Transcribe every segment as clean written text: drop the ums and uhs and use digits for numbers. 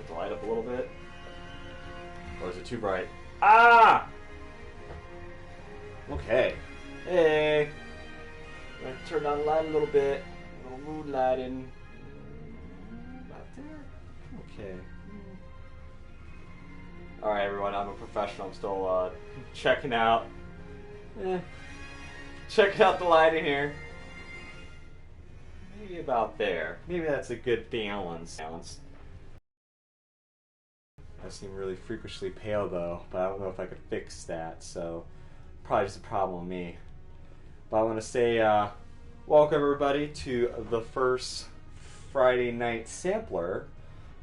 Put the light up a little bit. Or is it too bright? Ah! Okay. Hey! I'm going to turn down the light a little bit. A little mood lighting. About there. Okay. Alright everyone, I'm a professional. I'm still checking out. Checking out the lighting here. Maybe about there. Maybe that's a good balance. I seem really freakishly pale though, but I don't know if I could fix that, so probably just a problem with me. But I want to say welcome everybody to the first Friday night sampler,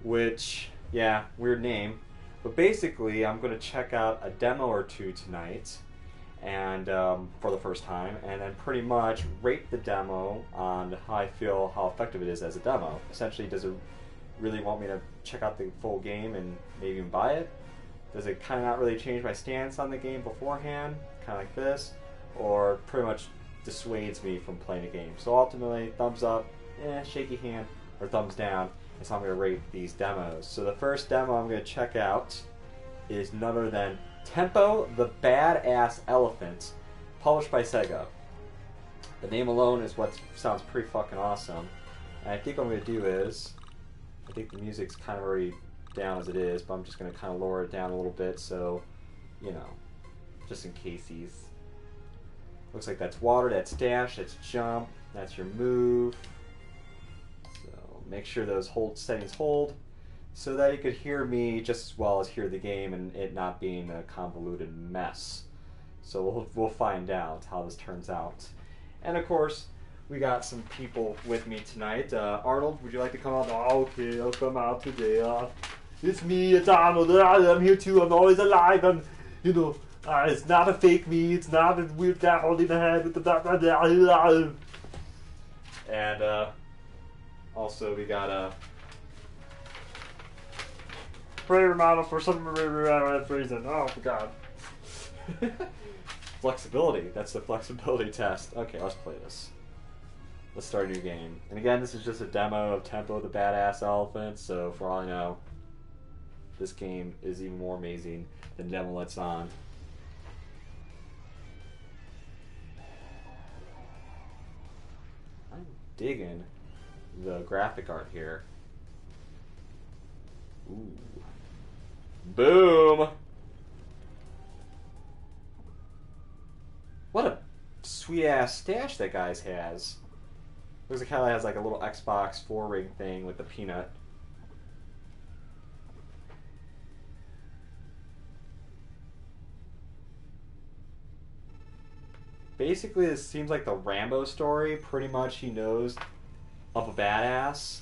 which, yeah, weird name, but basically I'm going to check out a demo or two tonight, and for the first time, and then pretty much rate the demo on how I feel, how effective it is as a demo. Essentially, does it really want me to check out the full game and maybe even buy it? Does it kind of not really change my stance on the game beforehand, kind of like this, or pretty much dissuades me from playing a game? So ultimately, thumbs up, shaky hand, or thumbs down is how I'm going to rate these demos. So the first demo I'm going to check out is none other than Tembo the Badass Elephant, published by Sega. The name alone is what sounds pretty fucking awesome. And I think what I'm going to do is, I think the music's kind of already down as it is, but I'm just going to kind of lower it down a little bit so, you know, just in case he's... Looks like that's water, that's dash, that's jump, that's your move. So make sure those settings hold so that you could hear me just as well as hear the game and it not being a convoluted mess. So we'll find out how this turns out. And of course, we got some people with me tonight. Arnold, would you like to come out? Oh, okay, I'll come out today. It's me, it's Arnold. I'm here too. I'm always alive. I'm, you know, it's not a fake me. It's not a weird guy holding the head with the... And also we got prayer model for some reason. Oh, God. Flexibility. That's the flexibility test. Okay, let's play this. Let's start a new game. And again, this is just a demo of Tembo the Badass Elephant, so for all I know, this game is even more amazing than the demo that's on. I'm digging the graphic art here. Ooh. Boom! What a sweet ass stash that guy has. Looks like how it has like a little Xbox 4 ring thing with the peanut. Basically, this seems like the Rambo story. Pretty much he knows of a badass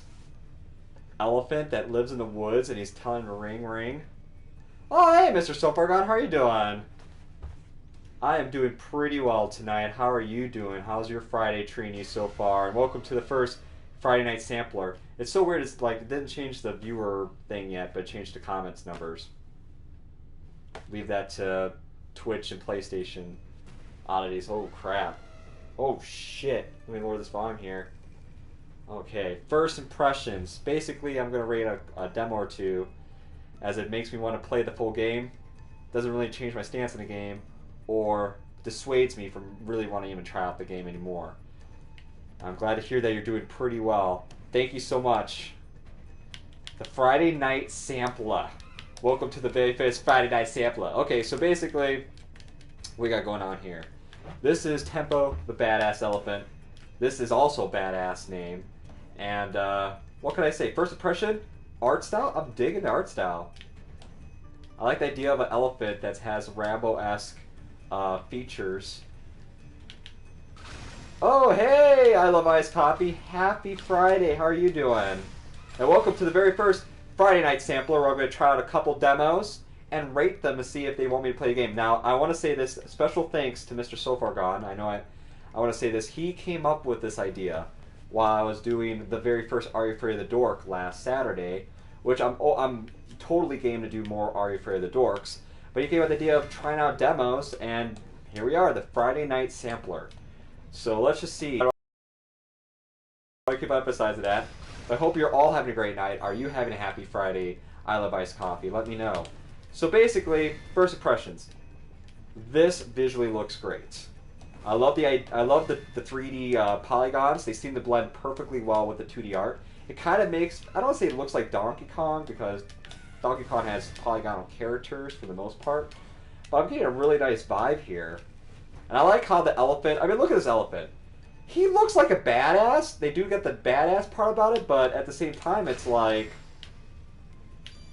elephant that lives in the woods and he's telling him ring ring. Oh, hey, Mr. Sofargon, how are you doing? I am doing pretty well tonight. How are you doing? How's your Friday treating you so far? And welcome to the first Friday night sampler. It's so weird. It's like it didn't change the viewer thing yet, but it changed the comments numbers. Leave that to Twitch and PlayStation oddities. Oh crap! Oh shit! Let me lower this volume here. Okay, first impressions. Basically, I'm gonna rate a demo or two, as it makes me want to play the full game. Doesn't really change my stance in the game, or dissuades me from really wanting to even try out the game anymore. I'm glad to hear that you're doing pretty well. Thank you so much. The Friday Night Sampler. Welcome to the very first Friday Night Sampler. Okay, so basically, what we got going on here. This is Tembo the Badass Elephant. This is also a badass name. And what can I say? First impression, art style. I'm digging the art style. I like the idea of an elephant that has Rambo-esque features. Oh, hey! I Love Ice Coffee. Happy Friday. How are you doing? And welcome to the very first Friday Night Sampler, where I'm going to try out a couple demos and rate them to see if they want me to play a game. Now, I want to say this, special thanks to Mr. Sofargon. I know I want to say this. He came up with this idea while I was doing the very first Are You Afraid of the Dork last Saturday, which I'm totally game to do more Are You Afraid of the Dorks. But he came up with the idea of trying out demos, and here we are, the Friday Night Sampler. So let's just see. I keep emphasizing that. I hope you're all having a great night. Are you having a happy Friday? I love iced coffee. Let me know. So basically, first impressions. This visually looks great. I love the 3D polygons. They seem to blend perfectly well with the 2D art. It kind of makes, I don't want to say it looks like Donkey Kong, because Donkey Kong has polygonal characters for the most part. But I'm getting a really nice vibe here. And I like how the elephant, I mean, look at this elephant. He looks like a badass. They do get the badass part about it, but at the same time, it's like,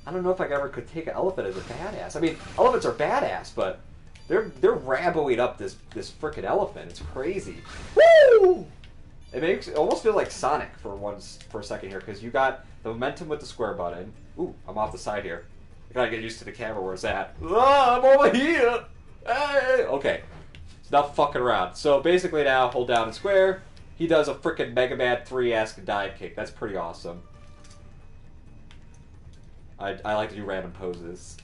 I don't know if I ever could take an elephant as a badass. I mean, elephants are badass, but they're Ramboing up this frickin' elephant. It's crazy. Woo! It almost feel like Sonic for a second here, because you got the momentum with the square button. Ooh, I'm off the side here. I gotta get used to the camera where it's at. Ah, I'm over here! Hey! Okay. Stop fucking around. So basically now, hold down and square. He does a frickin' Mega Man 3-esque dive kick. That's pretty awesome. I like to do random poses.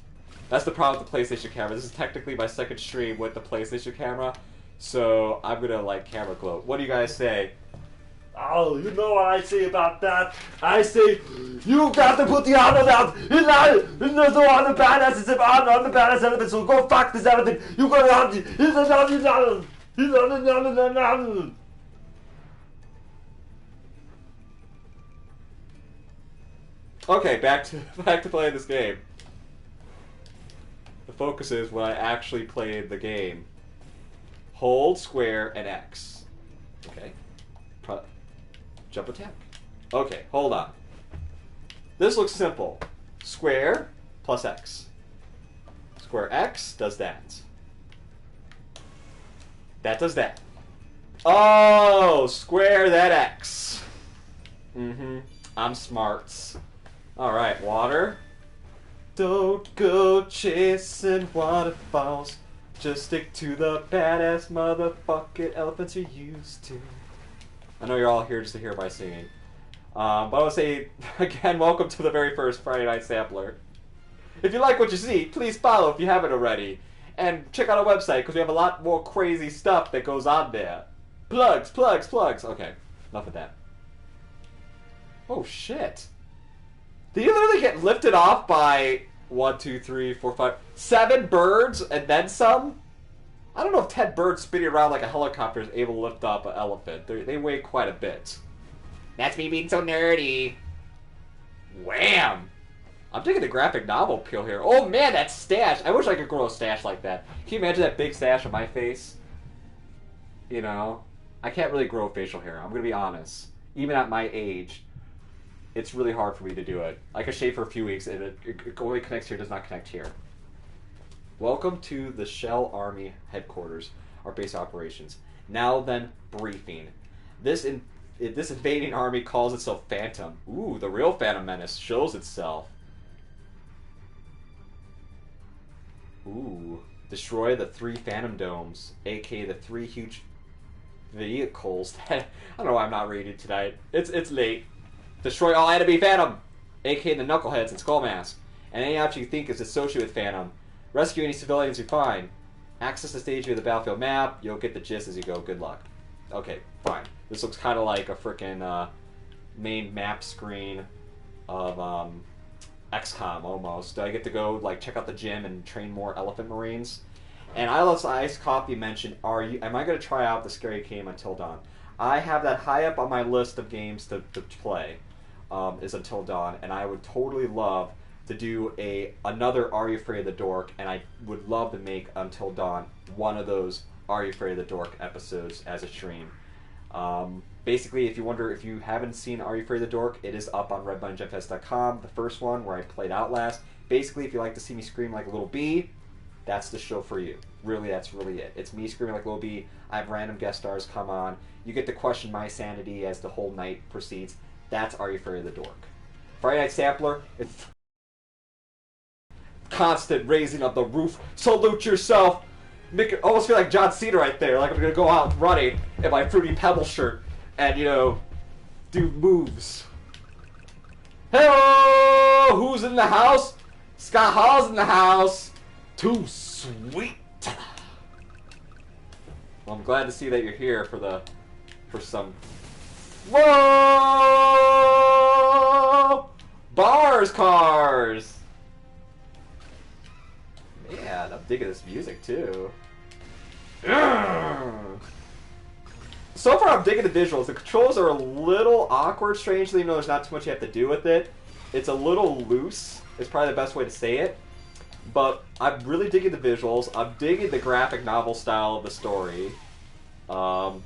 That's the problem with the PlayStation camera. This is technically my second stream with the PlayStation camera. So I'm gonna like camera gloat. What do you guys say? Oh, you know what I say about that? I say, you got to put the honor down. He's not on the badass. It's on the badass elephant. So go fuck this elephant. You got to have it. He's not. Okay, back to playing this game. The focus is when I actually played the game. Hold, square, and X. Okay. Jump attack. Okay, hold on. This looks simple. Square plus X. Square X does that. That does that. Oh, square that X. Mm-hmm. I'm smarts. Alright, water. Don't go chasing waterfalls. Just stick to the badass motherfucking elephants you're used to. I know you're all here just to hear my singing. But I want to say, again, welcome to the very first Friday Night Sampler. If you like what you see, please follow if you haven't already. And check out our website, because we have a lot more crazy stuff that goes on there. Plugs, plugs, plugs. Okay, enough of that. Oh, shit. Did you literally get lifted off by 1, 2, 3, 4, 5, 7 birds and then some? I don't know if 10 birds spinning around like a helicopter is able to lift up an elephant. They weigh quite a bit. That's me being so nerdy. Wham! I'm taking the graphic novel appeal here. Oh man, that stash! I wish I could grow a stash like that. Can you imagine that big stash on my face? You know? I can't really grow facial hair, I'm gonna be honest. Even at my age, it's really hard for me to do it. I could shave for a few weeks and it only connects here, does not connect here. Welcome to the Shell Army headquarters, our base operations. Now then, briefing. This invading army calls itself Phantom. Ooh, the real Phantom Menace shows itself. Ooh, destroy the 3 Phantom Domes, aka the 3 huge vehicles that... I don't know why I'm not reading tonight. It's late. Destroy all enemy Phantom, aka the Knuckleheads and Skull Mask, and any object you think is associated with Phantom. Rescue any civilians you find. Access the stage view of the battlefield map. You'll get the gist as you go. Good luck. Okay, fine. This looks kind of like a frickin' main map screen of XCOM almost. I get to go like check out the gym and train more elephant marines. And I love Ice Coffee mentioned, am I going to try out the scary game Until Dawn? I have that high up on my list of games to play, is Until Dawn, and I would totally love to do another Are You Afraid of the Dork, and I would love to make Until Dawn one of those Are You Afraid of the Dork episodes as a stream. Basically, if you haven't seen Are You Afraid of the Dork, it is up on redbungenfest.com, the first one where I played Outlast. Basically, if you like to see me scream like a little bee, that's the show for you. Really, that's really it. It's me screaming like a little bee. I have random guest stars come on. You get to question my sanity as the whole night proceeds. That's Are You Afraid of the Dork. Friday Night Sampler, it's constant raising of the roof. Salute yourself. Make it almost feel like John Cena right there. Like I'm gonna go out running in my Fruity Pebble shirt and, you know, do moves. Hello! Who's in the house? Scott Hall's in the house. Too sweet. Well, I'm glad to see that you're here for some. Whoa! Bars cars! Man, I'm digging this music too. So far I'm digging the visuals. The controls are a little awkward, strangely, even though there's not too much you have to do with it. It's a little loose, is probably the best way to say it. But I'm really digging the visuals. I'm digging the graphic novel style of the story. And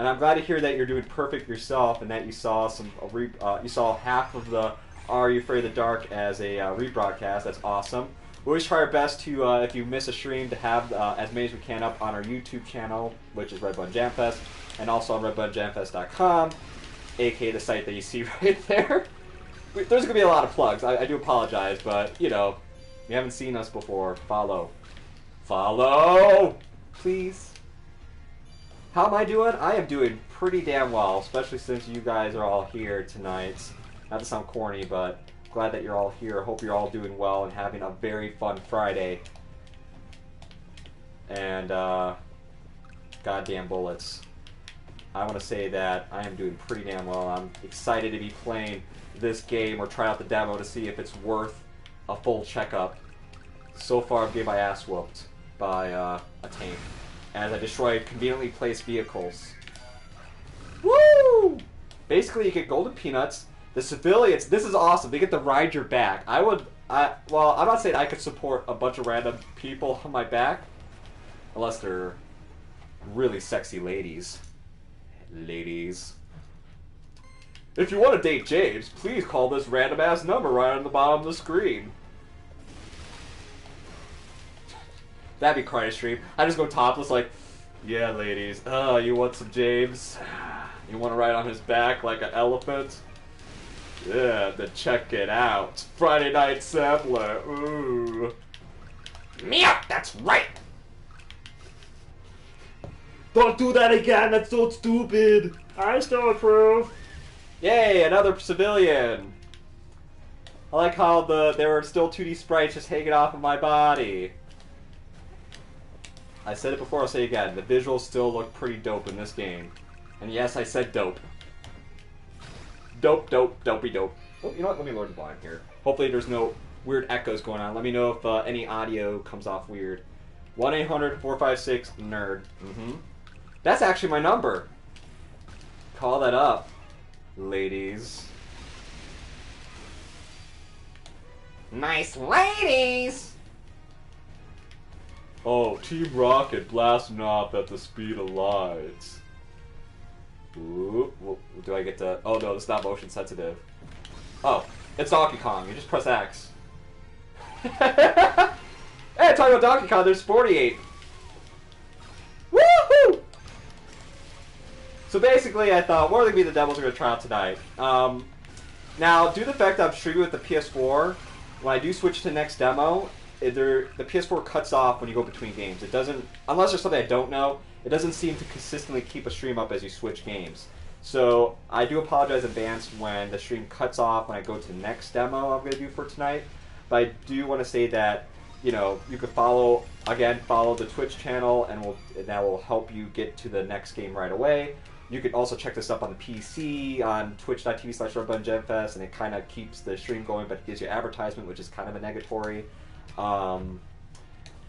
I'm glad to hear that you're doing perfect yourself and that you saw you saw half of the Are You Afraid of the Dark as a rebroadcast. That's awesome. We always try our best to, if you miss a stream, to have as many as we can up on our YouTube channel, which is Red Button Jam Fest, and also on redbuttonjamfest.com, aka the site that you see right there. There's going to be a lot of plugs. I do apologize, but, you know, if you haven't seen us before, follow. Follow! Please. How am I doing? I am doing pretty damn well, especially since you guys are all here tonight. Not to sound corny, but glad that you're all here. Hope you're all doing well and having a very fun Friday. And, goddamn bullets. I want to say that I am doing pretty damn well. I'm excited to be playing this game or try out the demo to see if it's worth a full checkup. So far, I'm getting my ass whooped by a tank as I destroy conveniently placed vehicles. Woo! Basically, you get golden peanuts. The civilians, this is awesome. They get to ride your back. Well, I'm not saying I could support a bunch of random people on my back, unless they're really sexy ladies. Ladies. If you want to date James, please call this random-ass number right on the bottom of the screen. That'd be quite a stream. I just go topless like, yeah, ladies. Oh, you want some James? You want to ride on his back like an elephant? Yeah, then check it out. Friday Night Sampler. Ooh. Meow, that's right! Don't do that again, that's so stupid. I still approve. Yay, another civilian. I like how there were still 2D sprites just hanging off of my body. I said it before, I'll say it again. The visuals still look pretty dope in this game. And yes, I said dope. Dope, dope, dopey dope. Oh, you know what? Let me lower the volume here. Hopefully there's no weird echoes going on. Let me know if any audio comes off weird. 1-800-456-NERD. That's actually my number. Call that up, ladies. Nice ladies! Oh, Team Rocket blasting off at the speed of light. Ooh, do I get to... Oh no, it's not motion sensitive. Oh, it's Donkey Kong. You just press X. Hey, talking about Donkey Kong, there's 48. Woohoo! So basically, I thought, what are going to be the demos we're going to try out tonight? Now, due to the fact that I'm streaming with the PS4, when I do switch to the next demo, the PS4 cuts off when you go between games. It doesn't, unless there's something I don't know, it doesn't seem to consistently keep a stream up as you switch games. So I do apologize in advance when the stream cuts off when I go to the next demo I'm going to do for tonight. But I do want to say that, you know, you could follow the Twitch channel, and that will help you get to the next game right away. You could also check this up on the PC on twitch.tv/RedButtonJamFest, and it kind of keeps the stream going, but it gives you advertisement, which is kind of a negatory.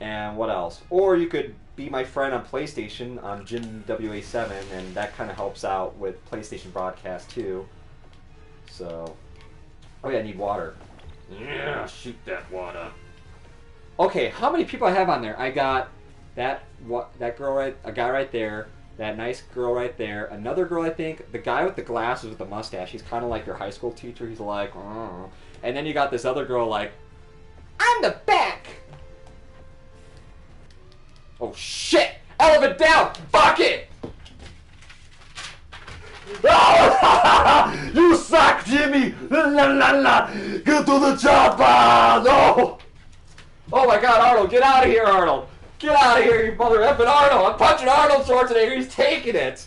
And what else? Or you could be my friend on PlayStation on JimWA7, and that kind of helps out with PlayStation broadcast too. So, oh yeah, I need water. Yeah, shoot that water. Okay, how many people I have on there? I got that girl a guy right there, that nice girl right there, another girl I think, the guy with the glasses with the mustache. He's kind of like your high school teacher. He's like, oh. And then you got this other girl like, I'm the back. Oh shit! Elephant down! Fuck it! You suck, Jimmy! La la la! Get to the chopper! No! Oh my god, Arnold, get out of here, Arnold! Get out of here, you mother effing Arnold! I'm punching Arnold Schwarzenegger, he's taking it!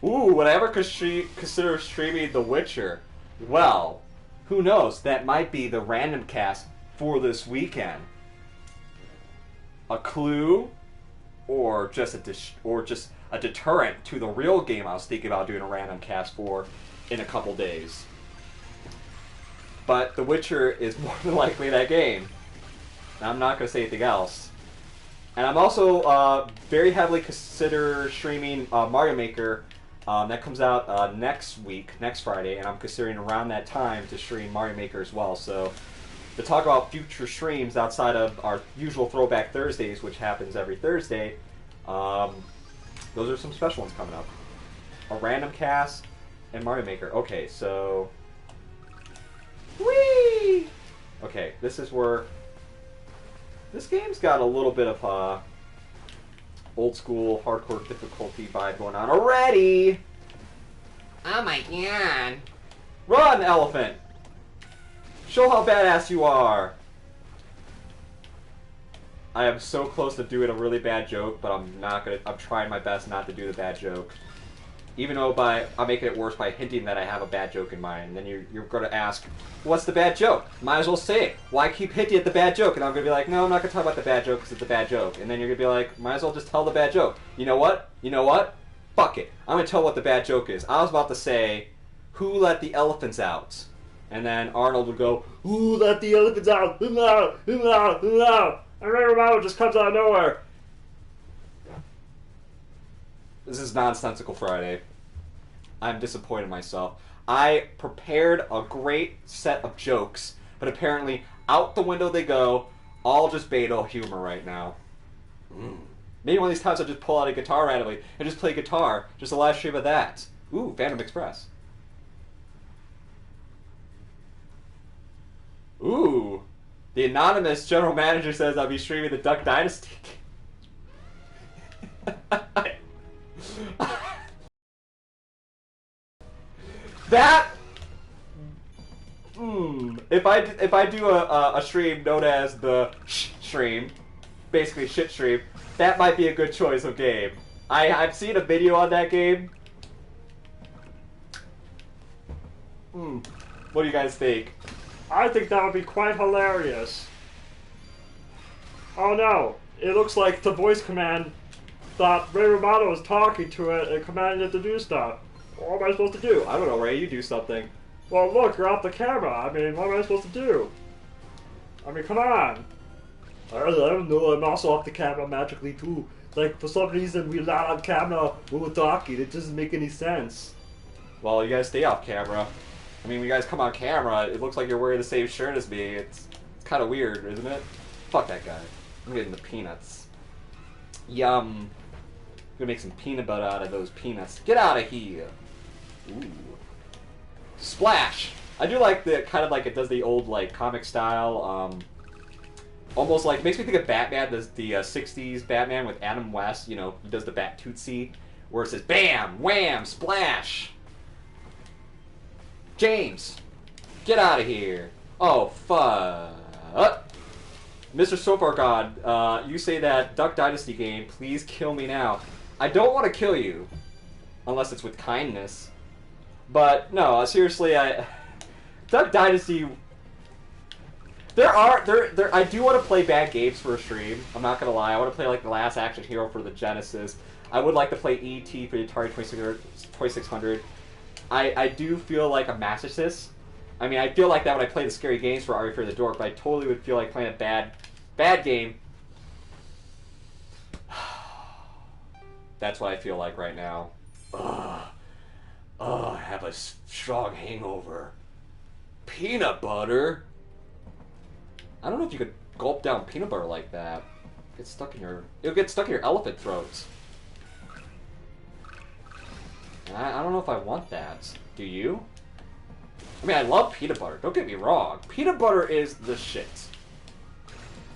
Ooh, would I ever consider streaming The Witcher? Well, who knows? That might be the random cast for this weekend. A clue, or just a deterrent to the real game I was thinking about doing a random cast for in a couple days. But The Witcher is more than likely that game. And I'm not going to say anything else. And I'm also very heavily consider streaming Mario Maker. That comes out next week, next Friday, and I'm considering around that time to stream Mario Maker as well. So to talk about future streams outside of our usual Throwback Thursdays, which happens every Thursday, those are some special ones coming up. A random cast and Mario Maker. Okay, so... Whee! Okay, this is where... This game's got a little bit of old school hardcore difficulty vibe going on already. Oh my god! Run, elephant! Show how badass you are. I am so close to doing a really bad joke, but I'm trying my best not to do the bad joke. Even though I'm making it worse by hinting that I have a bad joke in mind. And then you're going to ask, what's the bad joke? Might as well say it. Why keep hinting at the bad joke? And I'm going to be like, no, I'm not going to talk about the bad joke because it's a bad joke. And then you're going to be like, might as well just tell the bad joke. You know what? You know what? Fuck it. I'm going to tell what the bad joke is. I was about to say, who let the elephants out? And then Arnold would go, who let the elephants out? No, no, no. And Ray just comes out of nowhere. This is Nonsensical Friday. I'm disappointed in myself. I prepared a great set of jokes, but apparently out the window they go, all just beta humor right now. Maybe one of these times I'll just pull out a guitar randomly and just play guitar. Just a live stream of that. Ooh, Phantom Express. Ooh. The anonymous general manager says I'll be streaming the Duck Dynasty. That if I do a stream known as the stream, basically shit stream, that might be a good choice of game. I've seen a video on that game. What do you guys think? I think that would be quite hilarious. Oh no, it looks like the voice command thought Ray Romano was talking to it and commanding it to do stuff. What am I supposed to do? I don't know, Ray, you do something. Well, look, you're off the camera. I mean, what am I supposed to do? I mean, come on. I don't know, I'm also off the camera magically too. Like, for some reason, we're not on camera when we're talking. It doesn't make any sense. Well, you guys stay off camera. I mean, when you guys come on camera, it looks like you're wearing the same shirt as me. It's kind of weird, isn't it? Fuck that guy. I'm getting the peanuts. Yum. I'm gonna make some peanut butter out of those peanuts. Get out of here. Ooh. Splash! I do like the, kind of like it does the old, like, comic style, almost like, makes me think of Batman, the 60s Batman with Adam West, you know, he does the Bat Tootsie, where it says, BAM! Wham! Splash! James! Get out of here! Oh, fuck! Mr. Sofar God, you say that Duck Dynasty game, please kill me now. I don't want to kill you, unless it's with kindness. But, no, seriously, Duck Dynasty... I do want to play bad games for a stream. I'm not gonna lie. I want to play like The Last Action Hero for the Genesis. I would like to play E.T. for the Atari 2600. I do feel like a masochist. I mean, I feel like that when I play the scary games for Are You Afraid of the Dork, but I totally would feel like playing a bad game. That's what I feel like right now. I have a strong hangover. Peanut butter? I don't know if you could gulp down peanut butter like that. It'll get stuck in your elephant throats. I don't know if I want that. Do you? I mean, I love peanut butter. Don't get me wrong. Peanut butter is the shit.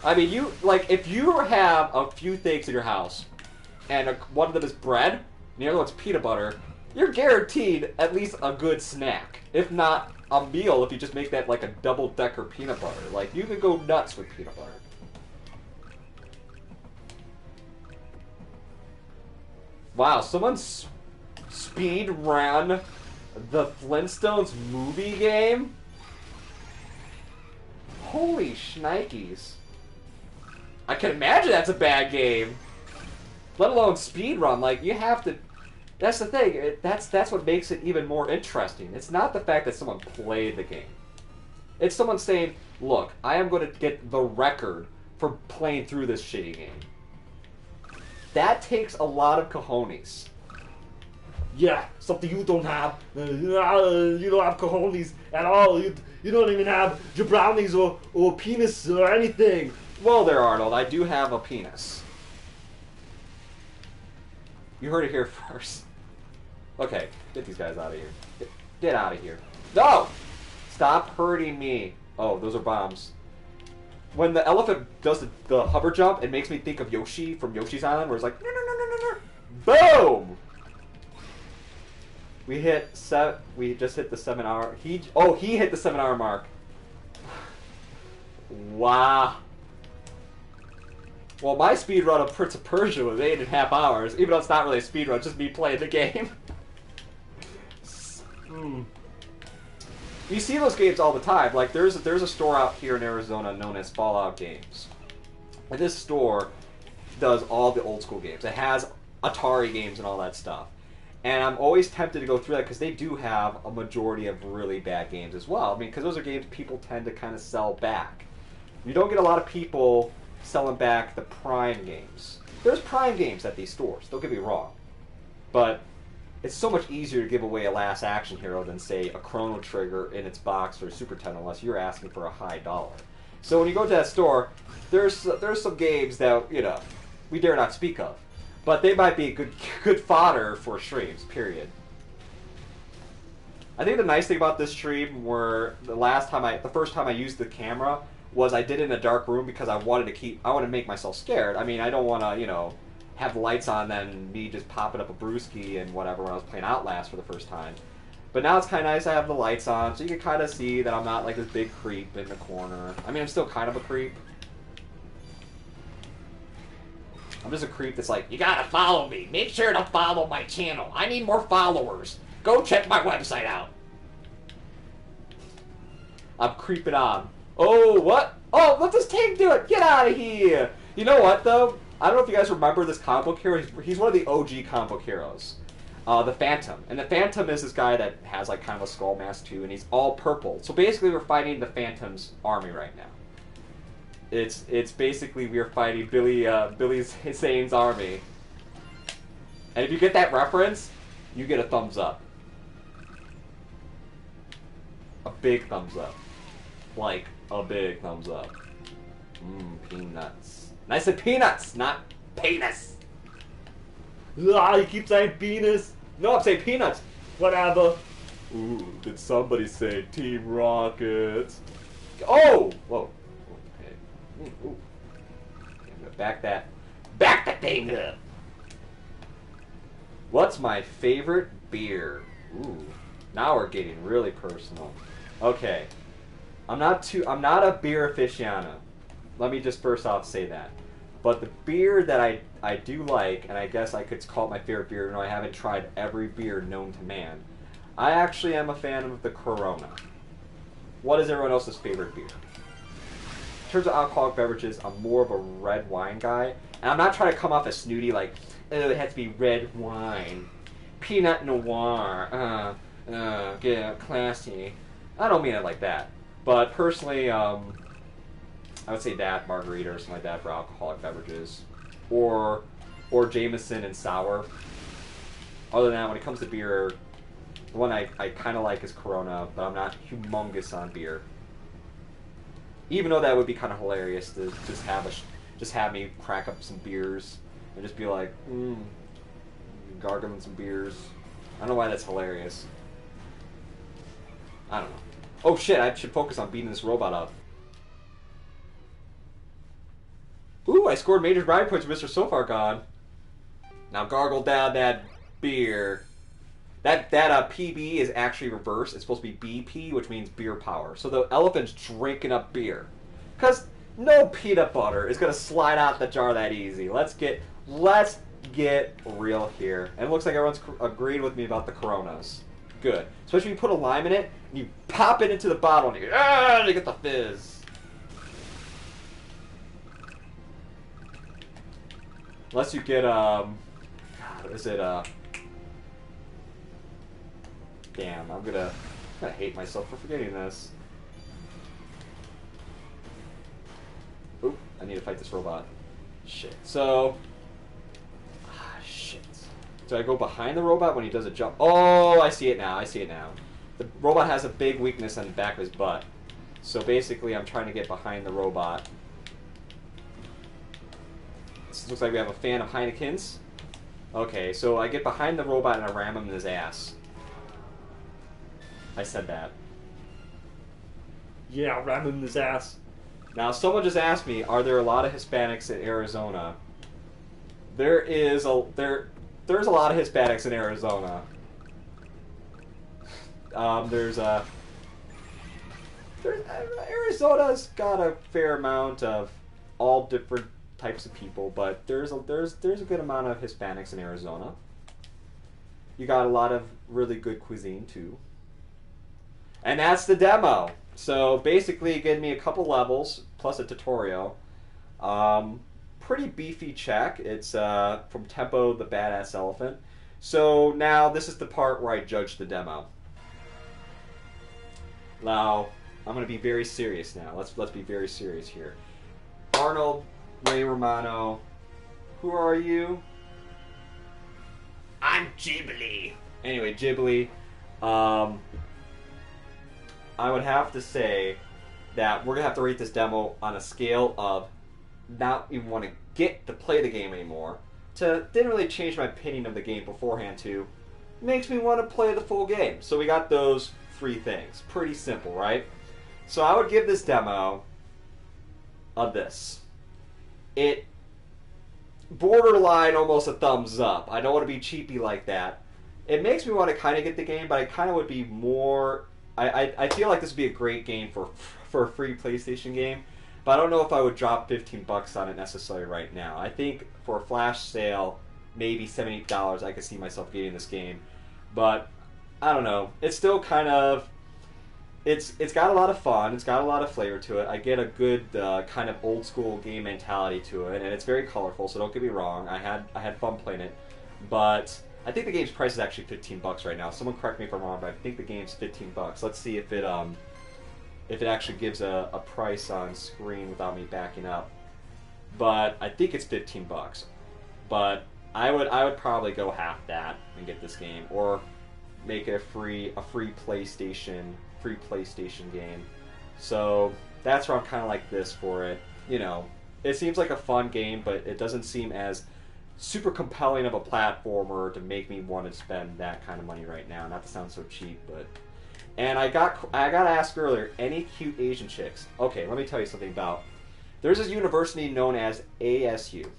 I mean, if you have a few things in your house, and one of them is bread, and the other one's peanut butter, you're guaranteed at least a good snack. If not, a meal if you just make that like a double-decker peanut butter. Like, you could go nuts with peanut butter. Wow, someone speed ran the Flintstones movie game? Holy shnikes. I can imagine that's a bad game. let alone speed run. Like, you have to. That's the thing. That's what makes it even more interesting. It's not the fact that someone played the game. It's someone saying, "Look, I am going to get the record for playing through this shitty game." That takes a lot of cojones. Yeah, something you don't have. You don't have cojones at all. You don't even have jabronis or penis or anything. Well, there, Arnold. I do have a penis. You heard it here first. Okay, get these guys out of here. Get out of here. No! Stop hurting me. Oh, those are bombs. When the elephant does the hover jump, it makes me think of Yoshi from Yoshi's Island, where it's like, no, no, no, no, no, no. Boom! We just hit the 7 hour. He hit the 7 hour mark. Wow. Well, my speed run of Prince of Persia was 8.5 hours, even though it's not really a speed run, it's just me playing the game. You see those games all the time. Like, there's a store out here in Arizona known as Fallout Games. And this store does all the old school games. It has Atari games and all that stuff. And I'm always tempted to go through that because they do have a majority of really bad games as well. I mean, because those are games people tend to kind of sell back. You don't get a lot of people selling back the Prime games. There's Prime games at these stores, don't get me wrong. But it's so much easier to give away a Last Action Hero than, say, a Chrono Trigger in its box or a Super 10 unless you're asking for a high dollar. So when you go to that store, there's some games that, you know, we dare not speak of. But they might be good fodder for streams, period. I think the nice thing about this stream were the first time I used the camera was I did it in a dark room because I wanted to make myself scared. I mean, I don't want to, you know, have the lights on then me just popping up a brewski and whatever when I was playing Outlast for the first time. But now it's kind of nice I have the lights on so you can kind of see that I'm not like this big creep in the corner. I mean, I'm still kind of a creep. I'm just a creep that's like, you gotta follow me. Make sure to follow my channel. I need more followers. Go check my website out. I'm creeping on. Oh, what? Oh, let this tank do it. Get out of here. You know what, though? I don't know if you guys remember this comic book hero. He's one of the OG comic book heroes. The Phantom. And the Phantom is this guy that has like kind of a skull mask too, and he's all purple. So basically we're fighting the Phantom's army right now. It's basically we are fighting Billy Zane's army. And if you get that reference, you get a thumbs up. A big thumbs up. Like a big thumbs up. Peanuts. And I said peanuts, not penis. Ah, you keep saying penis. No, I'm saying peanuts. Whatever. Ooh, did somebody say Team Rockets? Oh! Whoa. Okay. Ooh. Back that thing up. What's my favorite beer? Ooh. Now we're getting really personal. Okay. I'm not a beer aficionado. Let me just first off say that. But the beer that I do like, and I guess I could call it my favorite beer, even though I haven't tried every beer known to man, I actually am a fan of the Corona. What is everyone else's favorite beer? In terms of alcoholic beverages, I'm more of a red wine guy. And I'm not trying to come off as snooty like, oh, it has to be red wine. Pinot Noir. Get classy. I don't mean it like that. But personally, I would say that, margarita or something like that for alcoholic beverages. Or Jameson and sour. Other than that, when it comes to beer, the one I kind of like is Corona, but I'm not humongous on beer. Even though that would be kind of hilarious to just have me crack up some beers and just be like, gargling some beers. I don't know why that's hilarious. I don't know. Oh shit, I should focus on beating this robot up. Ooh, I scored major bride points for Mr. So Far Gone. Now gargle down that beer. That PB is actually reversed. It's supposed to be BP, which means beer power. So the elephant's drinking up beer. Because no peanut butter is going to slide out the jar that easy. Let's get real here. And it looks like everyone's agreed with me about the Coronas. Good. Especially when you put a lime in it, and you pop it into the bottle, and you get the fizz. Unless you get, God, is it, damn, I'm gonna hate myself for forgetting this. Oop, I need to fight this robot. Shit. So, shit. Do I go behind the robot when he does a jump? Oh, I see it now. I see it now. The robot has a big weakness on the back of his butt. So basically, I'm trying to get behind the robot. This looks like we have a fan of Heineken's. Okay, so I get behind the robot and I ram him in his ass. I said that. Yeah, ram him in his ass. Now, someone just asked me, are there a lot of Hispanics in Arizona? There's a lot of Hispanics in Arizona. Arizona's got a fair amount of all different types of people, but there's a good amount of Hispanics in Arizona. You got a lot of really good cuisine too. And that's the demo. So basically, it gave me a couple levels plus a tutorial. Pretty beefy check. It's from Tembo, the Badass Elephant. So now this is the part where I judge the demo. Now I'm going to be very serious now. Let's be very serious here. Arnold, Ray Romano, who are you? I'm Ghibli. Anyway, Ghibli. I would have to say that we're going to have to rate this demo on a scale of not even want to get to play the game anymore to didn't really change my opinion of the game beforehand to makes me want to play the full game. So we got those three things. Pretty simple, right? So I would give this demo a this. It borderline almost a thumbs up. I don't want to be cheapy like that. It makes me want to kind of get the game, but I kind of would be more... I feel like this would be a great game for a free PlayStation game, but I don't know if I would drop $15 on it necessarily right now. I think for a flash sale, maybe $7, $8, I could see myself getting this game, but I don't know. It's still kind of... It's got a lot of fun. It's got a lot of flavor to it. I get a good kind of old school game mentality to it, and it's very colorful. So don't get me wrong. I had fun playing it, but I think the game's price is actually $15 right now. Someone correct me if I'm wrong, but I think the game's $15. Let's see if it actually gives a price on screen without me backing up. But I think it's $15. But I would probably go half that and get this game, or make it a free PlayStation game. So that's where I'm kind of like this for it. You know, it seems like a fun game, but it doesn't seem as super compelling of a platformer to make me want to spend that kind of money right now. Not to sound so cheap, but... And I got asked earlier, any cute Asian chicks? Okay, let me tell you something about... There's this university known as ASU.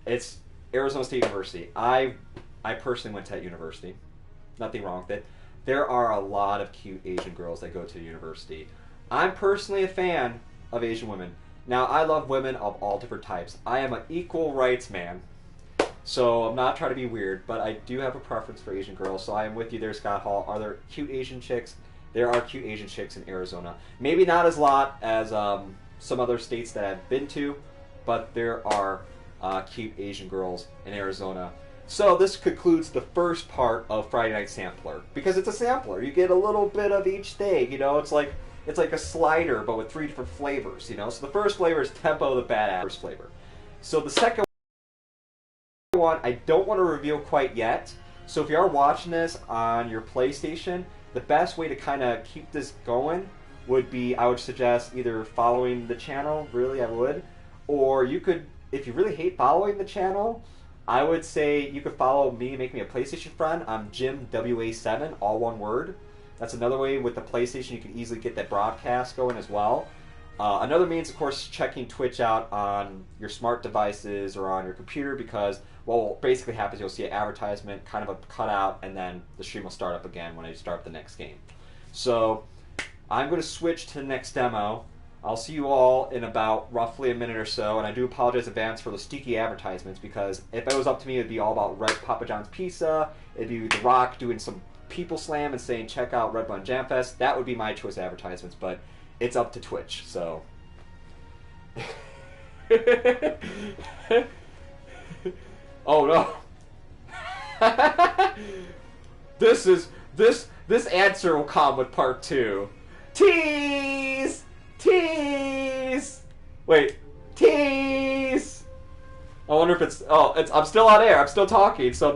It's Arizona State University. I personally went to that university. Nothing wrong with it. There are a lot of cute Asian girls that go to the university. I'm personally a fan of Asian women. Now, I love women of all different types. I am an equal rights man, so I'm not trying to be weird, but I do have a preference for Asian girls, so I am with you there, Scott Hall. Are there cute Asian chicks? There are cute Asian chicks in Arizona. Maybe not as lot as some other states that I've been to, but there are cute Asian girls in Arizona. So this concludes the first part of Friday Night Sampler, because it's a sampler. You get a little bit of each thing, you know. It's like a slider, but with 3 different flavors, you know. So the first flavor is Tembo, the Badass flavor. So the second one, I don't want to reveal quite yet. So if you are watching this on your PlayStation, the best way to kind of keep this going would be, I would suggest either following the channel, really I would, or you could, if you really hate following the channel, I would say you could follow me, make me a PlayStation friend. I'm Jim WA7, all one word. That's another way with the PlayStation you can easily get that broadcast going as well. Another means, of course, checking Twitch out on your smart devices or on your computer, because what will basically happen is you'll see an advertisement, kind of a cutout, and then the stream will start up again when I start the next game. So I'm going to switch to the next demo. I'll see you all in about roughly a minute or so, and I do apologize in advance for the sticky advertisements, because if it was up to me, it would be all about Red Papa John's Pizza, it'd be The Rock doing some People Slam and saying check out Red Bun Jam Fest. That would be my choice advertisements, but it's up to Twitch, so Oh no. This answer will come with part 2. Tease! Tease! Wait, tease! I wonder if it's I'm still on air, I'm still talking, so maybe